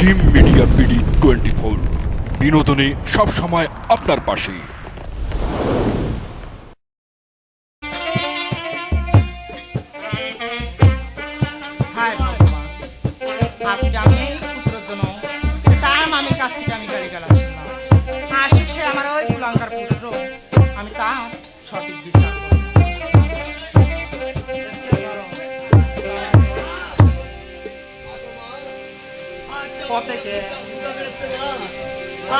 Gym media BD 24 বিনোদনে সব সময় আপনার পাশে। হায় ভগবান, আজকে আমি এই পুত্রের জন্য তার মামির কাছ থেকে আমি গাড়ি গেলা শুনলাম। আশিক সে আমার ওই কুলাঙ্কার পুত্র, আমি তার সঠিক বিচার করব।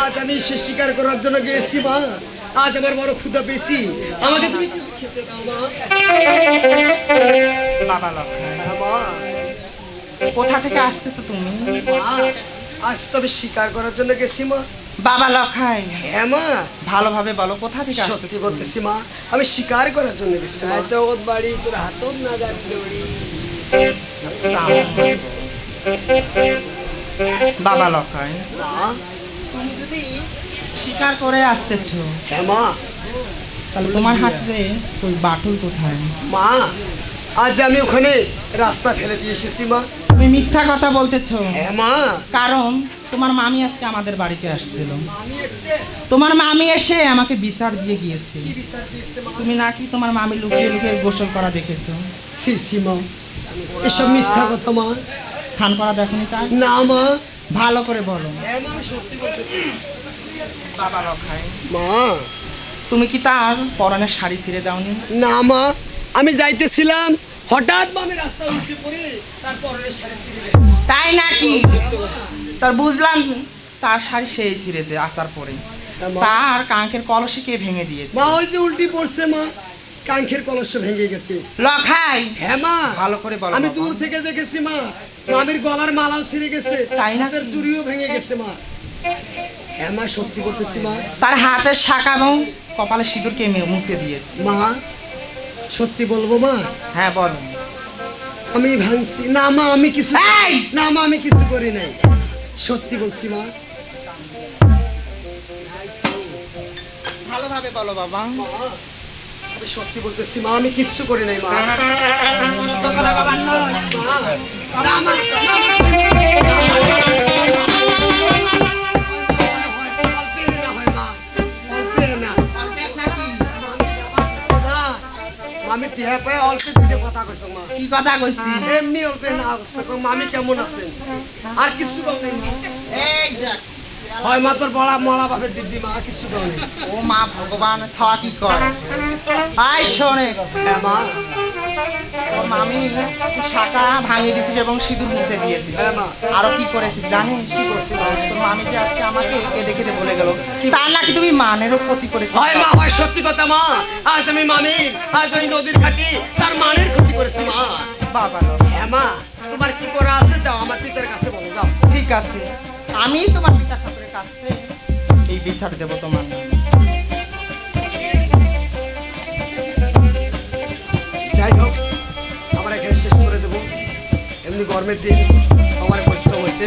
আজ আমি সে শিকার করার জন্য গিয়েছি মা। আজ আমার বড় ক্ষুধা পেয়েছি, আমাকে তুমি কিছু খেতে দাও মা। বাবা লক্ষণ, হ্যাঁ মা। কোথা থেকে আসতেছো তুমি? মা, আজ তো আমি শিকার করার জন্য গেছি মা। বাবা লক্ষাই, হ্যাঁ মা, ভালোভাবে বলো কোথা থেকে সত্যি আসতেছো? বলতেছি মা, আমি শিকার করার জন্য গেছি মা। বাবা লক্ষাই, মা, তুমি যদি শিকার করে আসতেছো হ্যাঁ মা। তাহলে তোমার হাতে ওই বাটুল কোথায়? মা, আজ আমি ওখানে রাস্তা ফেলে দিয়ে এসেছি মা। তুমি মিথ্যা কথা বলতেছো। হ্যাঁ মা। কারণ তোমার মামি আজকে আমাদের বাড়িতে আসছিল। আমি এসছে, তোমার মামি এসে আমাকে বিচার দিয়ে গিয়েছে। কি বিচার দিয়েছে মা? তুমি নাকি তোমার মামি লুকিয়ে লুকিয়ে গোসল করা দেখেছো। সি সি মা, এসব মিথ্যা কথা মা। স্নান করা দেখনি তার? না মা। ভালো করে বলো। হ্যাঁ মা, আমি সত্যি বলতেছি বাবা লক্ষাই, মা। তুমি কি তার পরনের শাড়ি ছিঁড়ে দাওনি? না মা, আমি যাইতেছিলাম, হঠাৎ মা আমি রাস্তা উল্টে পড়ে তার পরনের শাড়ি ছিঁড়ে গেছে। তাই নাকি? তার বুঝলাম তার শাড়ি সেই ছিঁড়েছে আচার পরে। হ্যাঁ মা। তার কাঙ্কের কলসি কে ভেঙে দিয়েছে? মা ওই যে উল্টি পড়ছে মা, কাঙ্খের কলস ভেঙে গেছে। লক্ষাই, হ্যাঁ মা, ভালো করে বলো। আমি বাবা। দূর থেকে দেখেছি মা, মামির গলার মালাও ছিঁড়ে গেছে, তাই নাকি? হাতের চুড়িও ভেঙে গেছে মা। হ্যাঁ মা, সত্যি বলতেছি মা। তার হাতের শাখা এবং কপালে সিঁদুরকে মুছে দিয়েছে। মা, সত্যি বলবো মা, হ্যাঁ বলো। আমি ভাঙছি না মা, আমি কিছু এই! না মা, আমি কিছু করি নাই, সত্যি বলছি মা। ভালোভাবে বলো বাবা। মা, আমি সত্যি বলতেছি মা, আমি কিচ্ছু করি নাই মা। সত্য কথা বাবা নয়। মা, না, আমার অল্পের না হয় মা, অল্পের না। মামি দেহা পায় অল্পে দুটো কথা কইছো মা, কি কথা কইছি? এমনি অল্পে না কইছো। মামি কেমন আছেন? আর কিছু কম নেই মা। এই দেখ, হয় মা, তোর বড়া মলা বাপের দিব্যি মা, আর কিছু কম নেই। ও মা ভগবান ছাওয়া কি করে? আয় শোনে, হ্যাঁ মা। তোর মামি শাখা ভাঙিয়ে দিয়েছিস এবং সিঁদুর মুছে দিয়েছিস। হ্যাঁ মা। আরো কি করেছিস জানিস? কি করছি মা? তোর মামি যে আজকে আমাকে কেঁদে কেঁদে বলে গেল তার নাকি তুমি মানেরও ক্ষতি করেছিস। হয় মা, হয় সত্যি কথা মা। আজ আমি মামির, আজ ওই নদীর ঘাটি তার মানের ক্ষতি করেছি মা। বাবা লো। হ্যাঁ মা, তোমার কি করা আছে যাও আমার পিতার কাছে বলো, যাও। ঠিক আছে, আমি তোমার পিতা ঠাকুরের কাছে এই বিচার দেবো তোমার নামে। যাই হোক, আমরা এখানে শেষ করে দেবো। এমনি গরমের দিন আমার পরিশ্রম হয়েছে,